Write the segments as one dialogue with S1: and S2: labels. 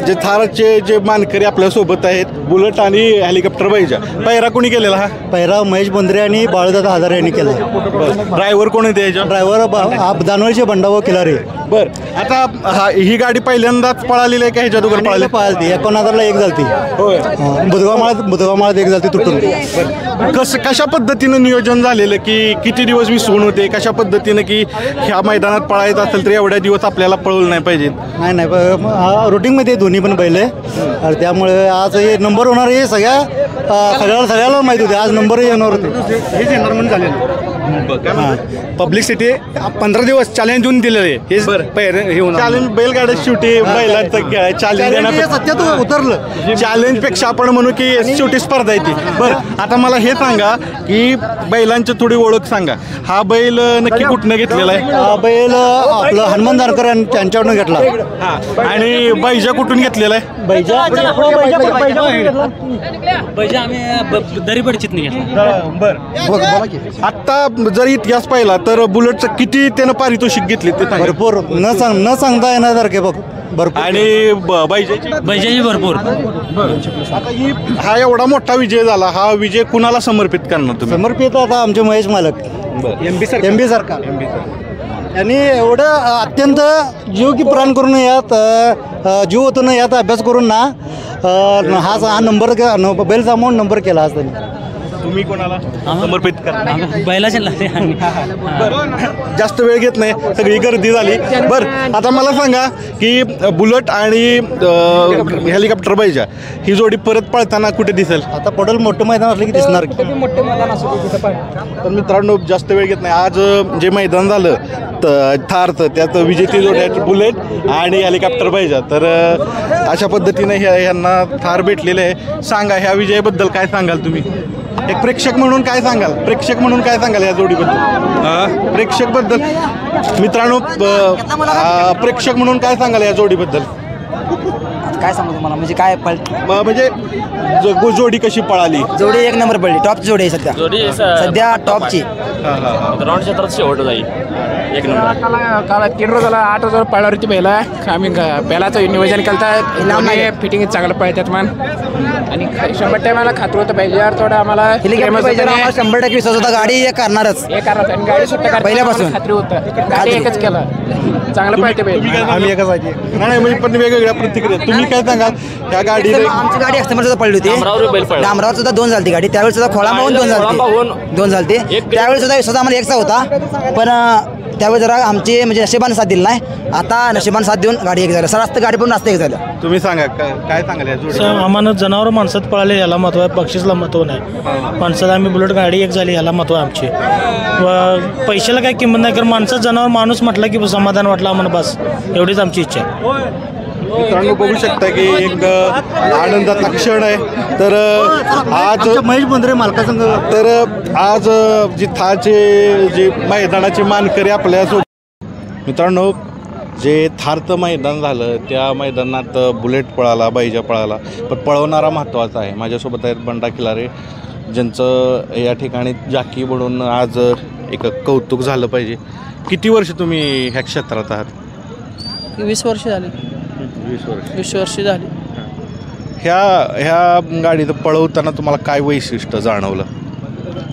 S1: जे थारचे जे मानकरी आपल्यासोबत आहेत बुलेट आणि हेलिकॉप्टर बैजा, पैरा कोणी केलेला हा?
S2: पैरा महेश बोंद्रे आणि बाळूदादा हजारे यांनी केला.
S1: ड्रायव्हर कोण आहे त्याच्या?
S2: ड्रायव्हर दानोळीचे बंडाभाऊ खिलारे.
S1: बर, आता ही गाडी पहिल्यांदाच पळालेली आहे का ह्याच्या दोघं पळाली?
S2: पळाली 19,000ला एक झालती.
S1: होय.
S2: बुधगाव एक झालती तुटून.
S1: कशा पद्धतीनं नियोजन झालेलं की किती दिवस विसरून होते? कशा पद्धतीनं की ह्या मैदानात पळायचं असेल तर एवढ्या दिवस आपल्याला पळवलं नाही पाहिजे?
S2: नाही रुटीनमध्ये दोन्ही पण बैल आहे, त्यामुळे आज हे नंबर होणार हे सगळ्याला माहिती होते. आज नंबर येणार होते, हेच येणार म्हणून झालेलं.
S3: पब्लिसिटी 15 दिवस चॅलेंज देऊन दिलेलं आहे.
S1: चॅलेंज बैलगाड्या शेवटी बैलांचं चॅलेंज
S2: उतरलं.
S1: चॅलेंज पेक्षा आपण म्हणू की शेवटी स्पर्धा येते. बरं, आता मला हे सांगा की बैलांची थोडी ओळख सांगा. हा बैल नक्की कुठनं घेतलेला आहे?
S2: हा बैल आपलं हनुमान जानकर यांच्याकडून घेतला.
S1: आणि बैजा कुठून घेतलेला आहे?
S2: बैजा
S4: आम्ही दरीपडचित
S1: आत्ता जर इतिहास पाहिला तर बुलेटचं किती त्यानं पारितोषिक घेतले ते सांगा.
S2: भरपूर न सांगता येण्यासारखे बघ भरपूर.
S1: आणि बैजाची
S4: भरपूर.
S1: आता हा एवढा मोठा विजय झाला, हा विजय कुणाला समर्पित करणार तुम्ही?
S2: समर्पित आता आमचे महेश मालक एमबी सरकार यांनी एवढं अत्यंत जीव की प्राण करून यात जीव ओतून यात अभ्यास करून ना हा नंबर बैल सामावून नंबर केला आज त्यांनी.
S1: तुम्ही कोणाला समर्पित करणार?
S4: बैलाच्या
S1: जास्त वेळ घेत नाही, सगळी गर्दी झाली. बरं, आता मला सांगा की बुलेट आणि हेलिकॉप्टर बैजा ही जोडी परत पळताना कुठे दिसेल?
S2: आता पडल मोठं मैदान असलं की दिसणार.
S1: तर मित्रांनो, जास्त वेळ घेत नाही. आज जे मैदान झालं थारचं त्यात विजेती जोडी आहेत बुलेट आणि हेलिकॉप्टर बैजा. तर अशा पद्धतीने ह्यांना थार भेटलेले आहे. सांगा ह्या विजयाबद्दल काय सांगाल तुम्ही? एक प्रेक्षक म्हणून काय सांगाल या जोडीबद्दल? प्रेक्षक बद्दल मित्रांनो, प्रेक्षक म्हणून काय सांगाल या जोडीबद्दल?
S5: काय सांगू तुम्हाला, म्हणजे काय
S1: म्हणजे जोडी कशी पळाली?
S5: जोडी एक नंबर पडली, टॉप जोडी आहे सध्या टॉपची.
S4: राऊंड क्षेत्रात शेवट जाईल एक नंबर.
S6: काल 3 रोजाला 8 रोजाला पळावरती पहिला आम्ही पहिलाचं नियोजन केलं. फिटिंग चांगलं पळतात मन आणि 100% मला खात्री होतं पाहिजे यार थोडं आम्हाला
S5: 100% विश्वास होता गाडी करणारच.
S6: आणि गाडी सुट्टा
S5: पहिल्यापासून
S6: खात्री होतं. गाडी एकच केलं, चांगलं पळते पाहिजे.
S1: आम्ही एकच आहे नाही म्हणजे पण वेगवेगळ्या प्रतिक्रिया. तुम्ही काय सांगाल या गाडी?
S5: आमची गाडी एक्सटेंबर सुद्धा पडली होती. डांबरावर सुद्धा 2 झालती गाडी, त्यावेळी सुद्धा खोळा पाहून 2 झालते. त्यावेळी सुद्धा विश्वास आम्हाला एकचा होता, पण त्यावेळी जरा आमची म्हणजे नशिबान साथ दिली नाही. आता नशिबान साथ देऊन गाडी एक झालं, रास्त गाडी पण रास्त एक झालं.
S1: तुम्ही सांगा काय सांगाल या जोडी?
S7: आम्हाला जनावर माणसात पळाले याला महत्व आहे, बक्षीसला महत्व नाही. माणसात आम्ही बुलेट गाडी एक झाली याला महत्व आहे आमची. व पैशाला काही किंमत नाही, कारण माणसात जनावर माणूस म्हटलं की समाधान वाटलं आम्हाला, बस एवढीच आमची इच्छा आहे.
S1: मित्रांनो, बघू शकता की एक आनंदाचा क्षण आहे. तर आज
S2: महेश बोंद्रे मालकासंघ
S1: तर आज जी थारचे जे मैदानाचे मानकरी आपल्या मित्रांनो, जे थारचं मैदान झालं त्या मैदानात बुलेट पळाला, बैजा पळाला, पण पळवणारा महत्त्वाचा आहे. माझ्यासोबत आहेत बंडा खिलारे, ज्यांचं या ठिकाणी जाकी म्हणून आज एक कौतुक झालं पाहिजे. किती वर्ष तुम्ही ह्या क्षेत्रात आहात?
S8: 20 वर्ष झाली. 20 वर्ष झाली.
S1: ह्या गाडीत पळवताना तुम्हाला काय वैशिष्ट्य जाणवलं?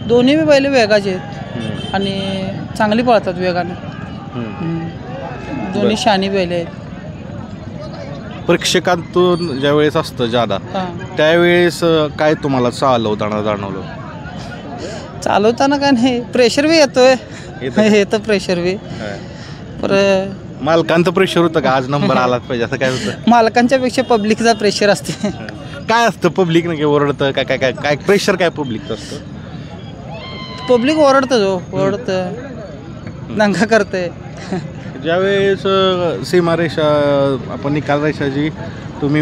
S8: दोन्ही बी बैल वेगाचे आहेत आणि चांगली पळतात वेगाने. दोन्ही शानी बैल आहेत.
S1: प्रेक्षकांतून ज्यावेळेस असतं जादा त्यावेळेस काय तुम्हाला चालवताना जाणवलं?
S8: चालवताना काय नाही, प्रेशर बी येतोय. येतं प्रेशर बी.
S1: मालकांचं प्रेशर होतं का आज नंबर आलाच पाहिजे असं काय होतं?
S8: मालकांच्या पेक्षा पब्लिकचा प्रेशर असते.
S1: काय असतं पब्लिक नाही ओरडतं काय काय काय काय प्रेशर काय पब्लिकचं असतं?
S8: पब्लिक ओरडतं दंगा करते.
S1: ज्यावेळेस सीमारेषा आपण निकाल रेषा जी तुम्ही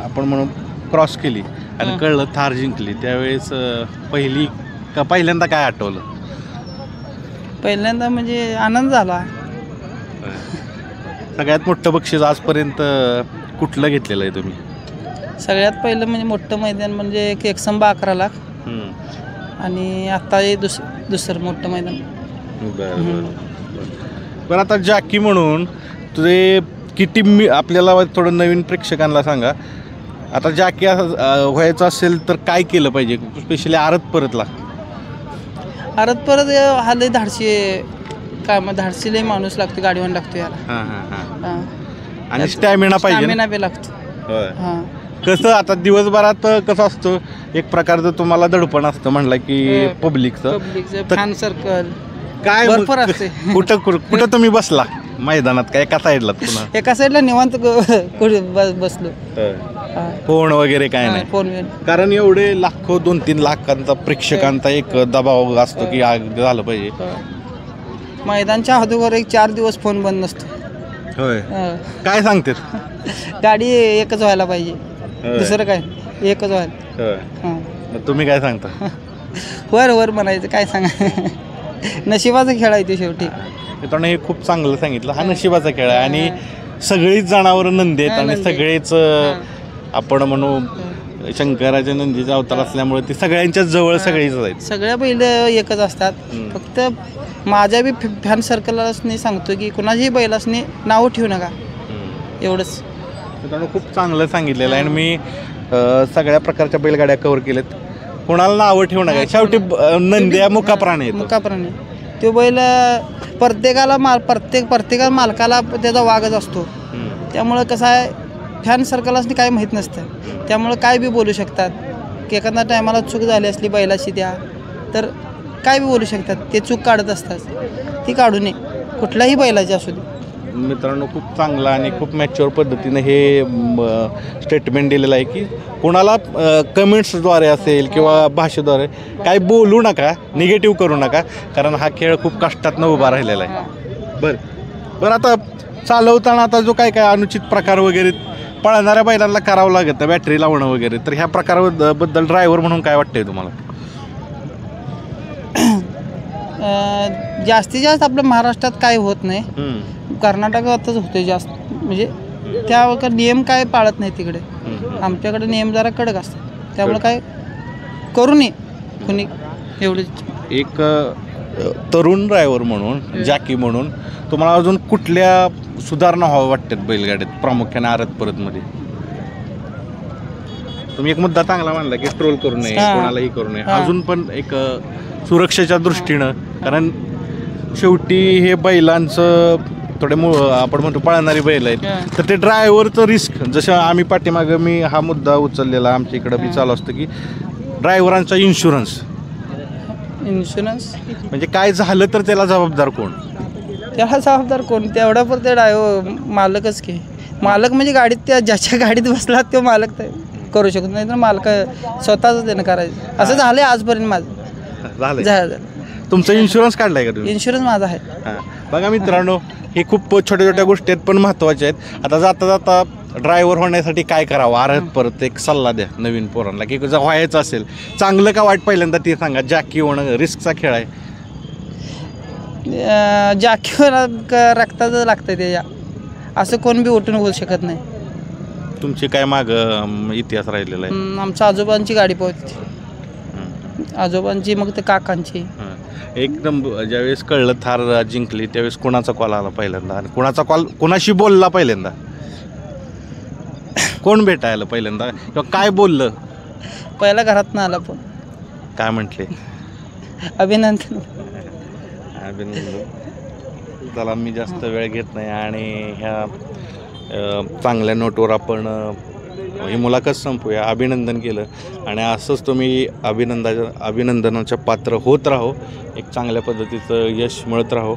S1: आपण म्हणून क्रॉस केली आणि कळलं थार जिंकली, त्यावेळेस पहिल्यांदा काय आठवलं?
S8: पहिल्यांदा म्हणजे आनंद झाला.
S1: सगळ्यात मोठं बक्षीस आजपर्यंत कुठलं घेतलेलं आहे तुम्ही?
S8: सगळ्यात पहिलं म्हणजे मोठं मैदान म्हणजे 111 लाख आणि आता हे दुसरं मोठं मैदान.
S1: बरं आता जॅकी म्हणून तुझे किती आपल्याला थोडं नवीन प्रेक्षकांना सांगा, आता जॅकी व्हायचं असेल तर काय केलं पाहिजे, स्पेशली आरत परतला?
S8: आरत परत हा लय धाडशी काय मग धाडशी लय माणूस लागतो, गाडीवर लागतो याला. हां.
S1: आणि स्टॅमिना पाहिजे ना?
S8: स्टॅमिना बी लागतो.
S1: होय.
S8: हां.
S1: कसं आता दिवसभरात कसं असतं, एक प्रकारचं तुम्हाला दडपण असतं म्हणलं की पब्लिकचं
S8: फॅन सर्कल
S1: काय
S8: भरपूर असते.
S1: कुठं तुम्ही बसला मैदानात, काय एका साईडला पुन्हा
S8: एका साईडला निवांत बसलो.
S1: फोन वगैरे काय नाही?
S8: फोन
S1: कारण एवढे लाखो 2-3 लाखांचा प्रेक्षकांचा एक दबाव असतो की झालं पाहिजे.
S8: मैदानच्या अगोदर एक 4 दिवस फोन बंद नसतो.
S1: होय. काय सांगते?
S8: गाडी एकच व्हायला पाहिजे, दुसरं काय एकच व्हायला.
S1: मग तुम्ही काय सांगता?
S8: वर म्हणायचं, काय सांगा. नशिबाचा खेळ आहे ते शेवटी.
S1: मित्रांनो, हे खूप चांगलं सांगितलं. हा नशिबाचा खेळ आहे आणि सगळीच जनावरं नंदी आहेत आणि सगळेच आपण म्हणू शंकराच्या नंदीचा अवतार असल्यामुळे ती सगळ्यांच्याच जवळ सगळीच आहेत.
S8: सगळ्या बैल एकच असतात. फक्त माझ्या बी फॅन सर्कललाच सांगतो की कुणाच्याही बैलासनी नावं ठेवू नका, एवढंच.
S1: मित्रांनो, खूप चांगलं सांगितलेलं आहे आणि मी सगळ्या प्रकारच्या बैलगाड्या कव्हर केल्यात. कोणाला नावं ठेवू नका, शेवटी नंद्या मुका प्राणी तो बैल प्रत्येकाला प्रत्येक मालकाला त्याचा वागच असतो. त्यामुळं कसं आहे, फॅन सर्कलसनी काय माहीत नसतं, त्यामुळं काय बी बोलू शकतात की एखाद्या टायमाला चूक झाली असली बैलाशी त्या, तर काय बी बोलू शकतात. ते चूक काढत असतात, ती काढू नये कुठल्याही बैलाची असू दे. मित्रांनो, खूप चांगला आणि खूप मॅच्युअर पद्धतीने हे स्टेटमेंट दिलेलं आहे की कोणाला कमेंट्सद्वारे असेल किंवा भाषेद्वारे काय बोलू नका, निगेटिव्ह करू नका, कारण हा खेळ खूप कष्टातनं उभा राहिलेला आहे. बरं आता चालवताना आता जो काय अनुचित प्रकार वगैरे पळणाऱ्या बैलांना करावं लागतं, बॅटरी लावणं वगैरे, तर ह्या प्रकाराबद्दल ड्रायव्हर म्हणून काय वाटतंय तुम्हाला?
S8: जास्तीत जास्त आपल्या महाराष्ट्रात काय होत नाही, कर्नाटकातच होते जास्त. म्हणजे त्या नियम काय पाळत नाही तिकडे. आमच्याकडे नियम जरा कडक असतात, त्यामुळे काय करू नये कुणी. एवढंच.
S1: एक तरुण ड्रायव्हर म्हणून, जॅकी म्हणून तुम्हाला अजून कुठल्या सुधारणा व्हावं वाटतात बैलगाड्यात, प्रामुख्याने आरत परतमध्ये? तुम्ही एक मुद्दा चांगला मानला की ट्रोल करू नये, कोणालाही करू नये. अजून पण एक सुरक्षेच्या दृष्टीनं, कारण शेवटी हे बैलांचं थोडे आपण म्हणतो पळणारी बैल आहेत, तर ते ड्रायव्हरचं रिस्क, जसं आम्ही पाठीमागं मी हा मुद्दा उचललेला, आमच्या इकडं बी चालू असतं की ड्रायव्हरांचा इन्शुरन्स म्हणजे काय झालं तर त्याला जबाबदार कोण?
S8: तेवढा पण ते ड्रायव्हर मालकच की. मालक म्हणजे गाडीत त्या ज्याच्या गाडीत बसला तो मालक करू शकत नाही, तर मालक स्वतःच त्यानं करायचं. असं झालंय आजपर्यंत माझं. झालं.
S1: तुमचा इन्शुरन्स काढलाय का तुम्ही?
S8: इन्शुरन्स माझा आहे.
S1: बघा मित्रांनो, हे खूप छोट्या गोष्टी आहेत पण महत्त्वाच्या आहेत. आता जाता ड्रायव्हर होण्यासाठी काय करावं, आरत परत एक सल्ला द्या नवीन पोरांना की जर व्हायचं असेल, चांगलं का वाईट पहिल्यांदा ते सांगा. जॅकी होणं रिस्कचा खेळ आहे.
S8: जॅकीवर रक्ताचं लागतं त्याच्या, असं कोण बी उठून होऊ शकत नाही.
S1: तुमची काय माग इतिहास राहिलेला आहे?
S8: आमच्या आजोबांची गाडी पोहोचते, आजोबांची, मग ते काकांची.
S1: एकदम ज्यावेळेस कळलं थार जिंकली त्यावेळेस कोणाचा कॉल आला पहिल्यांदा, आणि कोणाचा कॉल कोणाशी बोलला पहिल्यांदा, कोण भेटायला पहिल्यांदा किंवा काय बोललं?
S8: पहिला घरात ना आला, पण
S1: काय म्हटले?
S8: अभिनंदन.
S1: त्याला मी जास्त वेळ घेत नाही आणि ह्या चांगल्या नोटवर आपण ही मुलाखत संपूया. अभिनंदन केलं आणि असंच तुम्ही अभिनंदनाच्या पात्र होत राहो, एक चांगल्या पद्धतीचं यश मिळत राहो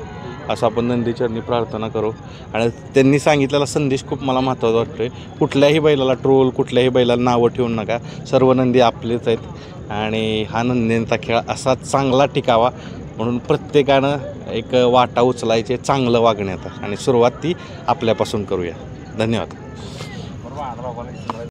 S1: असं आपण नंदीचरणी प्रार्थना करू. आणि त्यांनी सांगितलेला संदेश खूप मला महत्त्वाचा वाटतो आहे. कुठल्याही बैलाला ट्रोल, कुठल्याही बैलाला नावं ठेवून नका. सर्व नंदी आपलेच आहेत आणि हा नंदींचा खेळ असा चांगला टिकावा म्हणून प्रत्येकानं एक वाटा उचलायचे चांगलं वागण्याचा, आणि सुरुवात ती आपल्यापासून करूया. धन्यवाद.